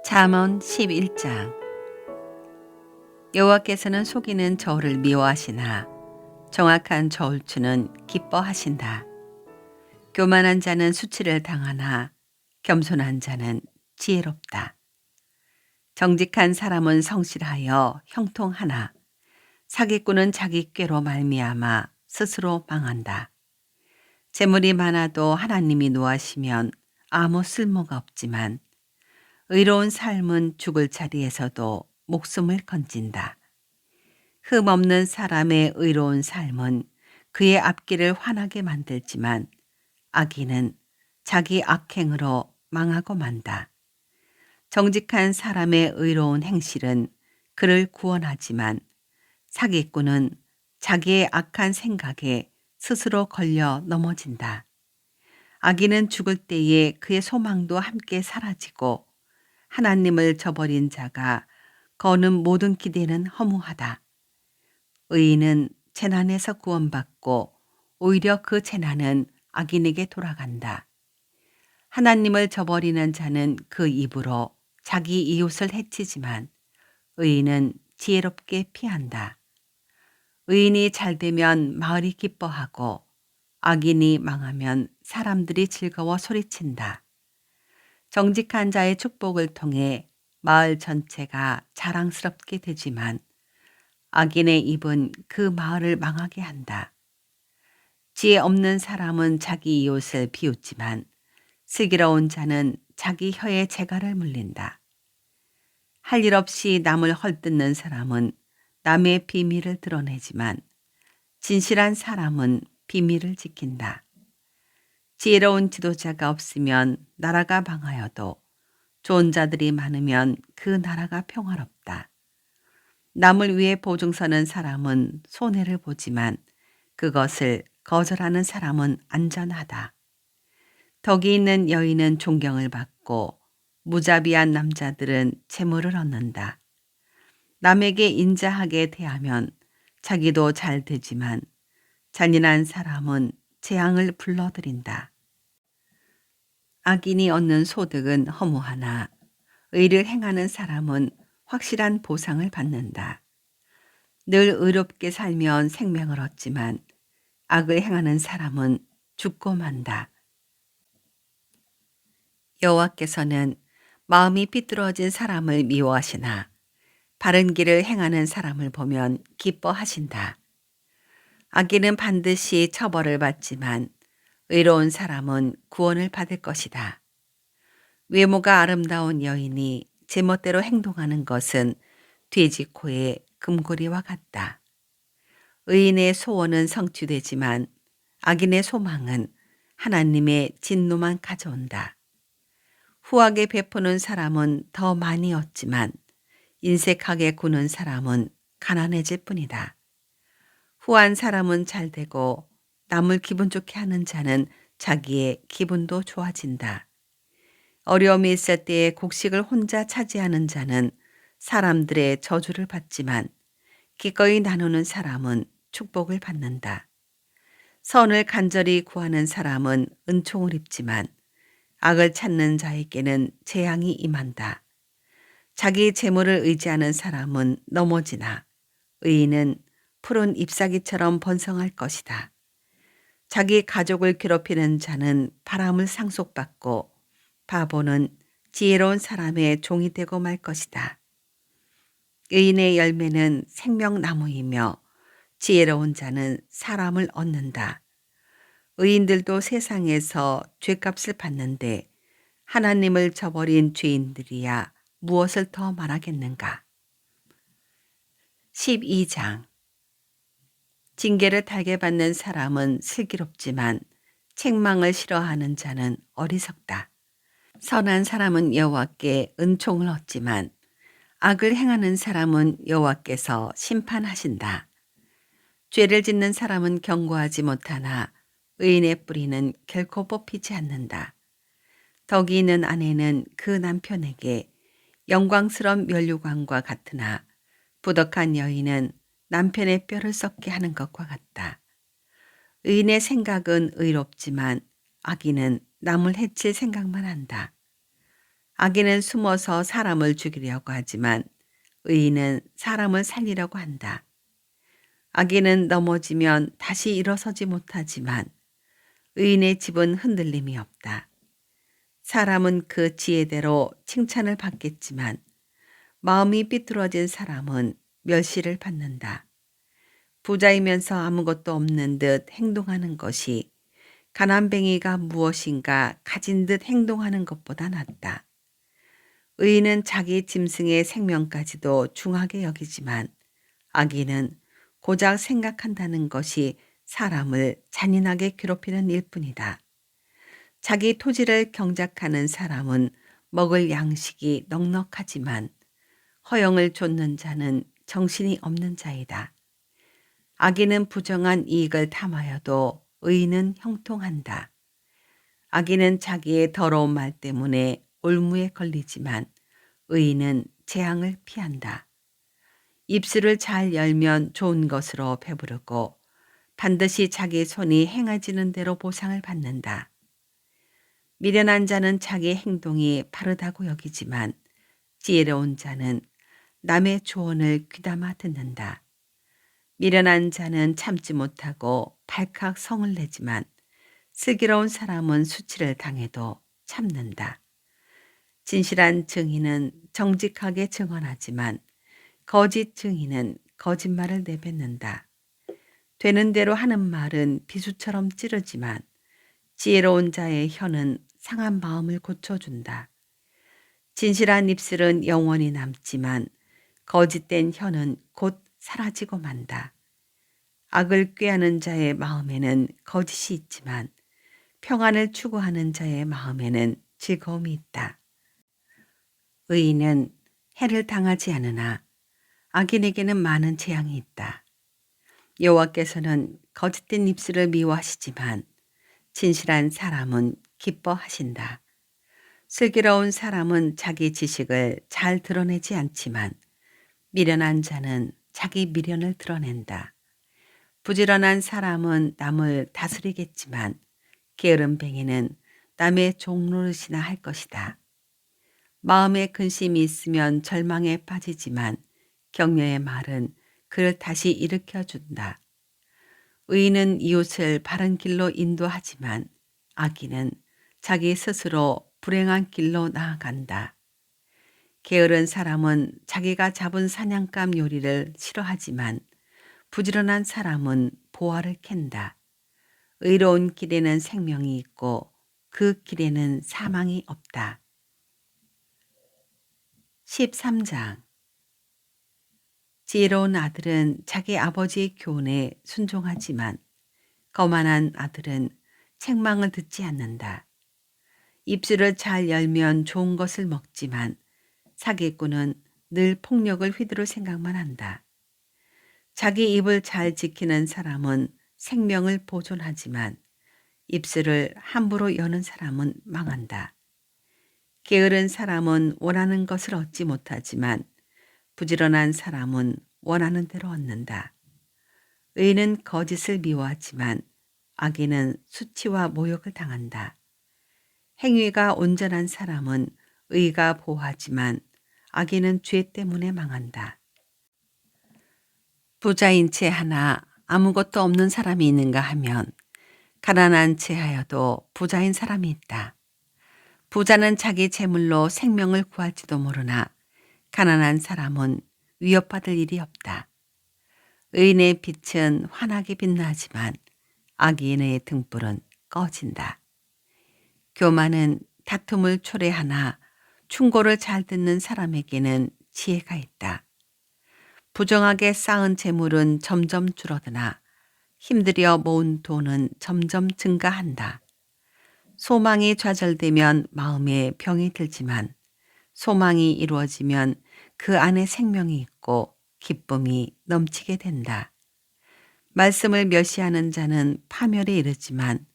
잠언 11장. 여호와께서는 속이는 저울을 미워하시나 정확한 저울추는 기뻐하신다. 교만한 자는 수치를 당하나 겸손한 자는 지혜롭다. 정직한 사람은 성실하여 형통하나 사기꾼은 자기 꾀로 말미암아 스스로 망한다. 재물이 많아도 하나님이 노하시면 아무 쓸모가 없지만 의로운 삶은 죽을 자리에서도 목숨을 건진다. 흠 없는 사람의 의로운 삶은 그의 앞길을 환하게 만들지만 악인은 자기 악행으로 망하고 만다. 정직한 사람의 의로운 행실은 그를 구원하지만 사기꾼은 자기의 악한 생각에 스스로 걸려 넘어진다. 악인은 죽을 때에 그의 소망도 함께 사라지고 하나님을 저버린 자가 거는 모든 기대는 허무하다. 의인은 재난에서 구원받고 오히려 그 재난은 악인에게 돌아간다. 하나님을 저버리는 자는 그 입으로 자기 이웃을 해치지만 의인은 지혜롭게 피한다. 의인이 잘되면 마을이 기뻐하고 악인이 망하면 사람들이 즐거워 소리친다. 정직한 자의 축복을 통해 마을 전체가 자랑스럽게 되지만 악인의 입은 그 마을을 망하게 한다. 지혜 없는 사람은 자기 이웃을 비웃지만 슬기로운 자는 자기 혀에 재갈을 물린다. 할 일 없이 남을 헐뜯는 사람은 남의 비밀을 드러내지만 진실한 사람은 비밀을 지킨다. 지혜로운 지도자가 없으면 나라가 망하여도 좋은 자들이 많으면 그 나라가 평화롭다. 남을 위해 보증서는 사람은 손해를 보지만 그것을 거절하는 사람은 안전하다. 덕이 있는 여인은 존경을 받고 무자비한 남자들은 재물을 얻는다. 남에게 인자하게 대하면 자기도 잘 되지만 잔인한 사람은 재앙을 불러들인다. 악인이 얻는 소득은 허무하나 의를 행하는 사람은 확실한 보상을 받는다. 늘 의롭게 살면 생명을 얻지만 악을 행하는 사람은 죽고 만다. 여호와께서는 마음이 삐뚤어진 사람을 미워하시나 바른 길을 행하는 사람을 보면 기뻐하신다. 악인은 반드시 처벌을 받지만 의로운 사람은 구원을 받을 것이다. 외모가 아름다운 여인이 제멋대로 행동하는 것은 돼지 코의 금고리와 같다. 의인의 소원은 성취되지만 악인의 소망은 하나님의 진노만 가져온다. 후하게 베푸는 사람은 더 많이 얻지만 인색하게 구는 사람은 가난해질 뿐이다. 후한 사람은 잘 되고 남을 기분 좋게 하는 자는 자기의 기분도 좋아진다. 어려움이 있을 때에 곡식을 혼자 차지하는 자는 사람들의 저주를 받지만 기꺼이 나누는 사람은 축복을 받는다. 선을 간절히 구하는 사람은 은총을 입지만 악을 찾는 자에게는 재앙이 임한다. 자기 재물을 의지하는 사람은 넘어지나 의인은 푸른 잎사귀처럼 번성할 것이다. 자기 가족을 괴롭히는 자는 바람을 상속받고 바보는 지혜로운 사람의 종이 되고 말 것이다. 의인의 열매는 생명나무이며 지혜로운 자는 사람을 얻는다. 의인들도 세상에서 죗값을 받는데 하나님을 저버린 죄인들이야 무엇을 더 말하겠는가. 12장. 징계를 달게 받는 사람은 슬기롭지만 책망을 싫어하는 자는 어리석다. 선한 사람은 여호와께 은총을 얻지만 악을 행하는 사람은 여호와께서 심판하신다. 죄를 짓는 사람은 경고하지 못하나 의인의 뿌리는 결코 뽑히지 않는다. 덕이 있는 아내는 그 남편에게 영광스러운 면류관과 같으나 부덕한 여인은 남편의 뼈를 썩게 하는 것과 같다. 의인의 생각은 의롭지만 악인은 남을 해칠 생각만 한다. 악인은 숨어서 사람을 죽이려고 하지만 의인은 사람을 살리려고 한다. 악인은 넘어지면 다시 일어서지 못하지만 의인의 집은 흔들림이 없다. 사람은 그 지혜대로 칭찬을 받겠지만 마음이 삐뚤어진 사람은 멸시를 받는다. 부자이면서 아무것도 없는 듯 행동하는 것이 가난뱅이가 무엇인가 가진 듯 행동하는 것보다 낫다. 의인은 자기 짐승의 생명까지도 중하게 여기지만 악인은 고작 생각한다는 것이 사람을 잔인하게 괴롭히는 일뿐이다. 자기 토지를 경작하는 사람은 먹을 양식이 넉넉하지만 허영을 좇는 자는 정신이 없는 자이다. 악인은 부정한 이익을 탐하여도 의인은 형통한다. 악인은 자기의 더러운 말 때문에 올무에 걸리지만 의인은 재앙을 피한다. 입술을 잘 열면 좋은 것으로 배부르고 반드시 자기 손이 행해지는 대로 보상을 받는다. 미련한 자는 자기 행동이 바르다고 여기지만 지혜로운 자는 남의 조언을 귀담아 듣는다. 미련한 자는 참지 못하고 발칵 성을 내지만 슬기로운 사람은 수치를 당해도 참는다. 진실한 증인은 정직하게 증언하지만 거짓 증인은 거짓말을 내뱉는다. 되는 대로 하는 말은 비수처럼 찌르지만 지혜로운 자의 혀는 상한 마음을 고쳐준다. 진실한 입술은 영원히 남지만 거짓된 혀는 곧 사라지고 만다. 악을 꾀하는 자의 마음에는 거짓이 있지만 평안을 추구하는 자의 마음에는 즐거움이 있다. 의인은 해를 당하지 않으나 악인에게는 많은 재앙이 있다. 여호와께서는 거짓된 입술을 미워하시지만 진실한 사람은 기뻐하신다. 슬기로운 사람은 자기 지식을 잘 드러내지 않지만 미련한 자는 자기 미련을 드러낸다. 부지런한 사람은 남을 다스리겠지만 게으름뱅이는 남의 종노릇이나 할 것이다. 마음에 근심이 있으면 절망에 빠지지만 격려의 말은 그를 다시 일으켜준다. 의인은 이웃을 바른 길로 인도하지만 악인은 자기 스스로 불행한 길로 나아간다. 게으른 사람은 자기가 잡은 사냥감 요리를 싫어하지만 부지런한 사람은 보화를 캔다. 의로운 길에는 생명이 있고 그 길에는 사망이 없다. 13장 지혜로운 아들은 자기 아버지의 교훈에 순종하지만 거만한 아들은 책망을 듣지 않는다. 입술을 잘 열면 좋은 것을 먹지만 사기꾼은 늘 폭력을 휘두를 생각만 한다. 자기 입을 잘 지키는 사람은 생명을 보존하지만 입술을 함부로 여는 사람은 망한다. 게으른 사람은 원하는 것을 얻지 못하지만 부지런한 사람은 원하는 대로 얻는다. 의인은 거짓을 미워하지만 악인은 수치와 모욕을 당한다. 행위가 온전한 사람은 의가 보호하지만 악인은 죄 때문에 망한다. 부자인 채 하나 아무것도 없는 사람이 있는가 하면 가난한 채 하여도 부자인 사람이 있다. 부자는 자기 재물로 생명을 구할지도 모르나 가난한 사람은 위협받을 일이 없다. 의인의 빛은 환하게 빛나지만 악인의 등불은 꺼진다. 교만은 다툼을 초래하나 충고를 잘 듣는 사람에게는 지혜가 있다. 부정하게 쌓은 재물은 점점 줄어드나 힘들여 모은 돈은 점점 증가한다. 소망이 좌절되면 마음에 병이 들지만 소망이 이루어지면 그 안에 생명이 있고 기쁨이 넘치게 된다. 말씀을 멸시하는 자는 파멸에 이르지만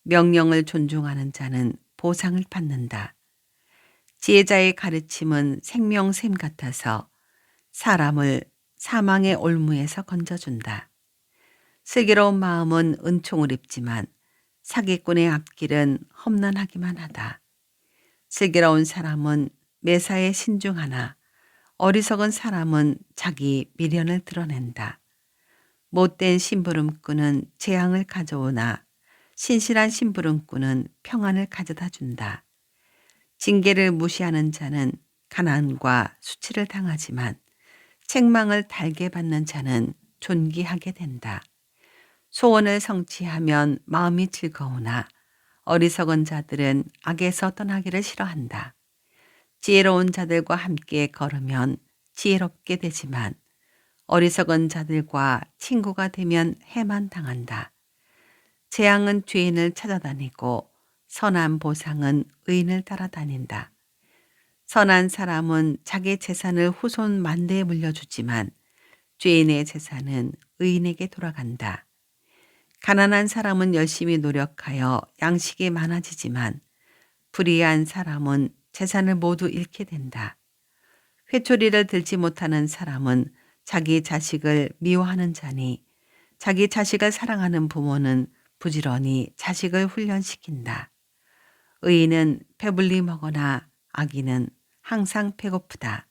명령을 존중하는 자는 보상을 받는다. 지혜자의 가르침은 생명샘 같아서 사람을 사망의 올무에서 건져준다. 슬기로운 마음은 은총을 입지만 사기꾼의 앞길은 험난하기만 하다. 슬기로운 사람은 매사에 신중하나 어리석은 사람은 자기 미련을 드러낸다. 못된 심부름꾼은 재앙을 가져오나 신실한 심부름꾼은 평안을 가져다 준다. 징계를 무시하는 자는 가난과 수치를 당하지만 책망을 달게 받는 자는 존귀하게 된다. 소원을 성취하면 마음이 즐거우나 어리석은 자들은 악에서 떠나기를 싫어한다. 지혜로운 자들과 함께 걸으면 지혜롭게 되지만 어리석은 자들과 친구가 되면 해만 당한다. 재앙은 죄인을 찾아다니고 선한 보상은 의인을 따라다닌다. 선한 사람은 자기 재산을 후손 만대에 물려주지만 죄인의 재산은 의인에게 돌아간다. 가난한 사람은 열심히 노력하여 양식이 많아지지만 불의한 사람은 재산을 모두 잃게 된다. 회초리를 들지 못하는 사람은 자기 자식을 미워하는 자니 자기 자식을 사랑하는 부모는 부지런히 자식을 훈련시킨다. 의인은 배불리 먹으나 악인은 항상 배고프다.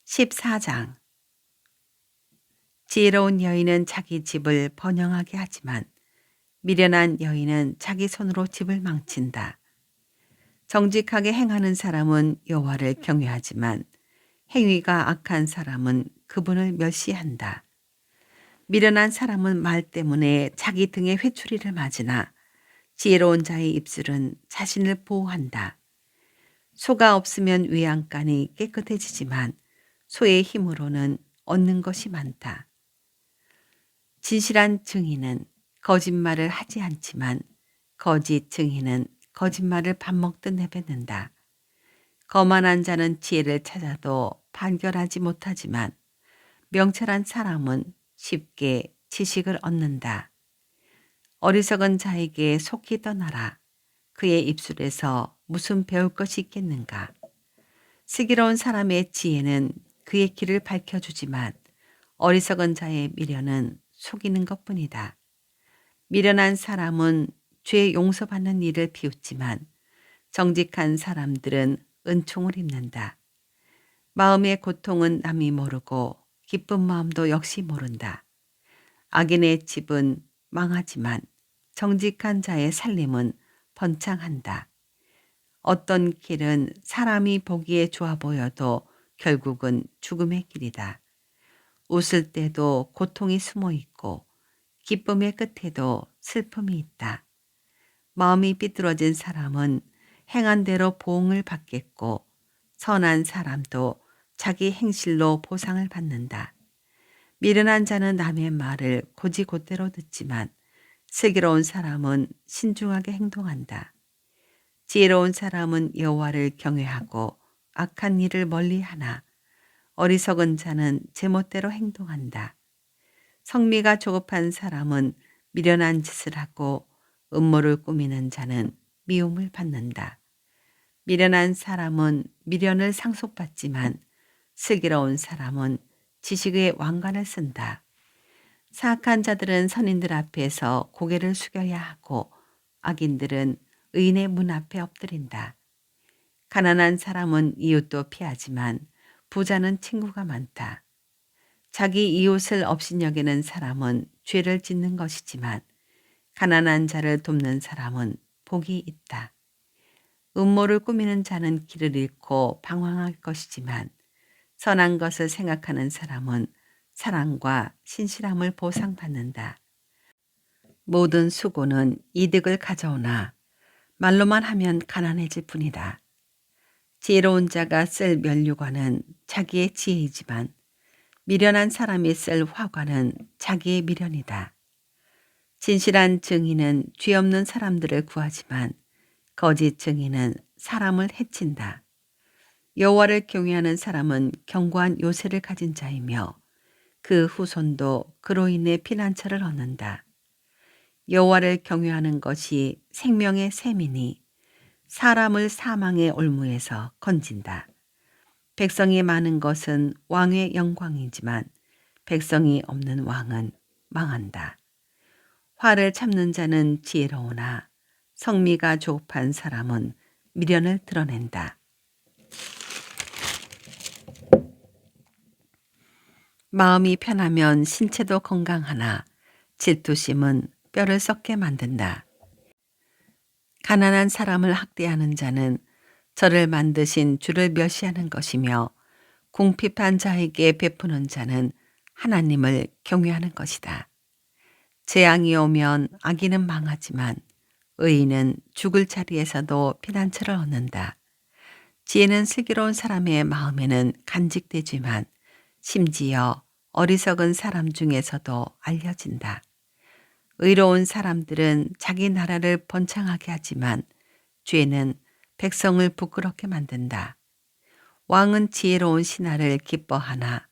14장. 지혜로운 여인은 자기 집을 번영하게 하지만 미련한 여인은 자기 손으로 집을 망친다. 정직하게 행하는 사람은 여호와를 경외하지만 행위가 악한 사람은 그분을 멸시한다. 미련한 사람은 말 때문에 자기 등에 회초리를 맞으나 지혜로운 자의 입술은 자신을 보호한다. 소가 없으면 외양간이 깨끗해지지만 소의 힘으로는 얻는 것이 많다. 진실한 증인은 거짓말을 하지 않지만 거짓 증인은 거짓말을 밥 먹듯 내뱉는다. 거만한 자는 지혜를 찾아도 판결하지 못하지만 명철한 사람은 쉽게 지식을 얻는다. 어리석은 자에게 속히 떠나라. 그의 입술에서 무슨 배울 것이 있겠는가. 슬기로운 사람의 지혜는 그의 길을 밝혀주지만 어리석은 자의 미련은 속이는 것뿐이다. 미련한 사람은 죄 용서받는 일을 비웃지만 정직한 사람들은 은총을 입는다. 마음의 고통은 남이 모르고 기쁜 마음도 역시 모른다. 악인의 집은 망하지만 정직한 자의 살림은 번창한다. 어떤 길은 사람이 보기에 좋아 보여도 결국은 죽음의 길이다. 웃을 때도 고통이 숨어 있고 기쁨의 끝에도 슬픔이 있다. 마음이 삐뚤어진 사람은 행한 대로 보응을 받겠고 선한 사람도 자기 행실로 보상을 받는다. 미련한 자는 남의 말을 곧이곧대로 듣지만 슬기로운 사람은 신중하게 행동한다. 지혜로운 사람은 여호와를 경외하고 악한 일을 멀리하나 어리석은 자는 제멋대로 행동한다. 성미가 조급한 사람은 미련한 짓을 하고 음모를 꾸미는 자는 미움을 받는다. 미련한 사람은 미련을 상속받지만 슬기로운 사람은 지식의 왕관을 쓴다. 사악한 자들은 선인들 앞에서 고개를 숙여야 하고 악인들은 의인의 문 앞에 엎드린다. 가난한 사람은 이웃도 피하지만 부자는 친구가 많다. 자기 이웃을 업신여기는 사람은 죄를 짓는 것이지만 가난한 자를 돕는 사람은 복이 있다. 음모를 꾸미는 자는 길을 잃고 방황할 것이지만 선한 것을 생각하는 사람은 사랑과 신실함을 보상받는다. 모든 수고는 이득을 가져오나 말로만 하면 가난해질 뿐이다. 지혜로운 자가 쓸 면류관은 자기의 지혜이지만 미련한 사람이 쓸 화관은 자기의 미련이다. 진실한 증인은 죄 없는 사람들을 구하지만 거짓 증인은 사람을 해친다. 여호와를 경외하는 사람은 견고한 요새를 가진 자이며 그 후손도 그로 인해 피난처를 얻는다. 여호와를 경외하는 것이 생명의 샘이니 사람을 사망의 올무에서 건진다. 백성이 많은 것은 왕의 영광이지만 백성이 없는 왕은 망한다. 화를 참는 자는 지혜로우나 성미가 조급한 사람은 미련을 드러낸다. 마음이 편하면 신체도 건강하나 질투심은 뼈를 썩게 만든다. 가난한 사람을 학대하는 자는 저를 만드신 주를 멸시하는 것이며 궁핍한 자에게 베푸는 자는 하나님을 경외하는 것이다. 재앙이 오면 악인은 망하지만 의인은 죽을 자리에서도 피난처를 얻는다. 지혜는 슬기로운 사람의 마음에는 간직되지만 심지어 어리석은 사람 중에서도 알려진다. 의로운 사람들은 자기 나라를 번창하게 하지만 죄는 백성을 부끄럽게 만든다. 왕은 지혜로운 신하를 기뻐하나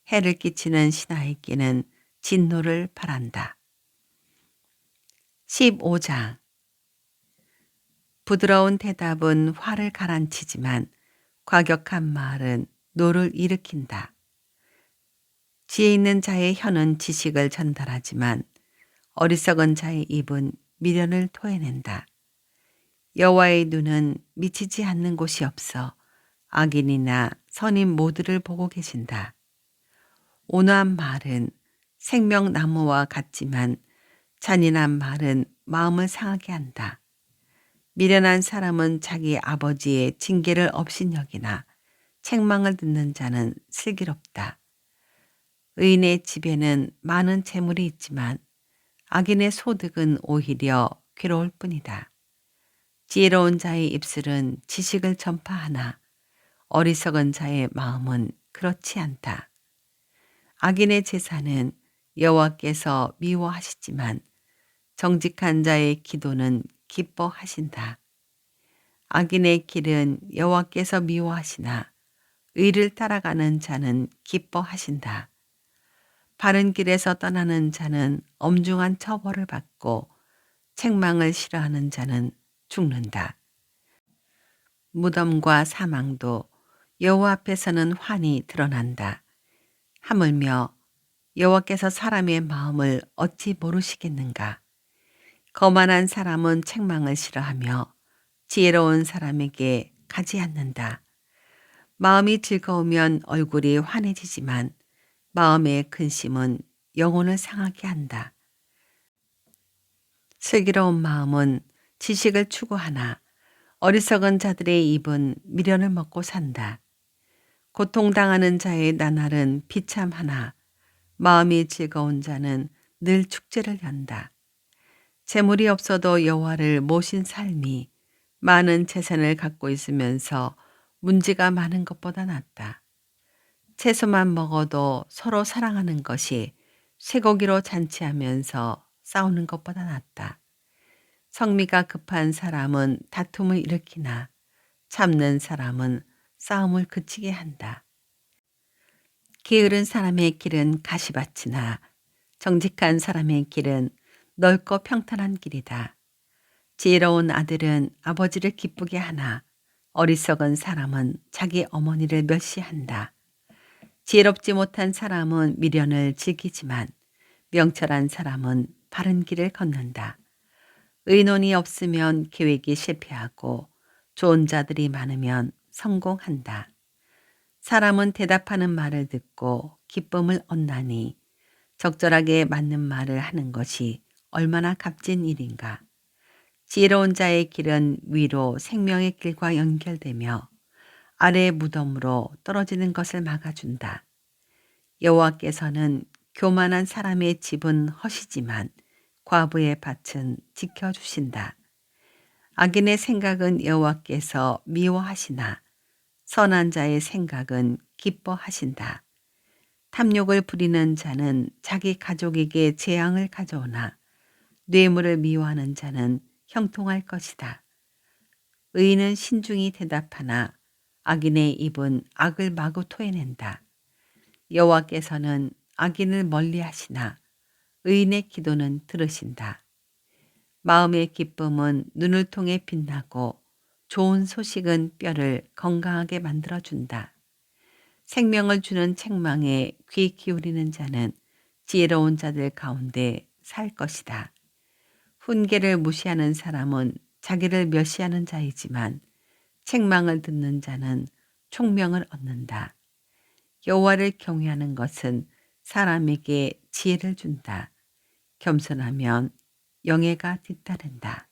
해를 끼치는 신하에게는 진노를 바란다. 15장. 부드러운 대답은 화를 가라앉히지만 과격한 말은 노를 일으킨다. 지혜 있는 자의 혀는 지식을 전달하지만 어리석은 자의 입은 미련을 토해낸다. 여호와의 눈은 미치지 않는 곳이 없어 악인이나 선인 모두를 보고 계신다. 온화한 말은 생명나무와 같지만 잔인한 말은 마음을 상하게 한다. 미련한 사람은 자기 아버지의 징계를 업신여기나 책망을 듣는 자는 슬기롭다. 의인의 집에는 많은 재물이 있지만 악인의 소득은 오히려 괴로울 뿐이다. 지혜로운 자의 입술은 지식을 전파하나 어리석은 자의 마음은 그렇지 않다. 악인의 제사는 여호와께서 미워하시지만 정직한 자의 기도는 기뻐하신다. 악인의 길은 여호와께서 미워하시나 의를 따라가는 자는 기뻐하신다. 바른 길에서 떠나는 자는 엄중한 처벌을 받고 책망을 싫어하는 자는 죽는다. 무덤과 사망도 여호와 앞에서는 환히 드러난다. 하물며 여호와께서 사람의 마음을 어찌 모르시겠는가? 거만한 사람은 책망을 싫어하며 지혜로운 사람에게 가지 않는다. 마음이 즐거우면 얼굴이 환해지지만 마음의 근심은 영혼을 상하게 한다. 슬기로운 마음은 지식을 추구하나 어리석은 자들의 입은 미련을 먹고 산다. 고통당하는 자의 나날은 비참하나 마음이 즐거운 자는 늘 축제를 연다. 재물이 없어도 여호와를 모신 삶이 많은 재산을 갖고 있으면서 문제가 많은 것보다 낫다. 채소만 먹어도 서로 사랑하는 것이 쇠고기로 잔치하면서 싸우는 것보다 낫다. 성미가 급한 사람은 다툼을 일으키나 참는 사람은 싸움을 그치게 한다. 게으른 사람의 길은 가시밭이나 정직한 사람의 길은 넓고 평탄한 길이다. 지혜로운 아들은 아버지를 기쁘게 하나 어리석은 사람은 자기 어머니를 멸시한다. 지혜롭지 못한 사람은 미련을 즐기지만 명철한 사람은 바른 길을 걷는다. 의논이 없으면 계획이 실패하고 좋은 자들이 많으면 성공한다. 사람은 대답하는 말을 듣고 기쁨을 얻나니 적절하게 맞는 말을 하는 것이 얼마나 값진 일인가. 지혜로운 자의 길은 위로 생명의 길과 연결되며 아래의 무덤으로 떨어지는 것을 막아준다. 여호와께서는 교만한 사람의 집은 허시지만 과부의 밭은 지켜주신다. 악인의 생각은 여호와께서 미워하시나 선한 자의 생각은 기뻐하신다. 탐욕을 부리는 자는 자기 가족에게 재앙을 가져오나 뇌물을 미워하는 자는 형통할 것이다. 의인은 신중히 대답하나 악인의 입은 악을 마구 토해낸다. 여호와께서는 악인을 멀리하시나 의인의 기도는 들으신다. 마음의 기쁨은 눈을 통해 빛나고 좋은 소식은 뼈를 건강하게 만들어준다. 생명을 주는 책망에 귀 기울이는 자는 지혜로운 자들 가운데 살 것이다. 훈계를 무시하는 사람은 자기를 멸시하는 자이지만 책망을 듣는 자는 총명을 얻는다. 여호와를 경외하는 것은 사람에게 지혜를 준다. 겸손하면 영예가 뒤따른다.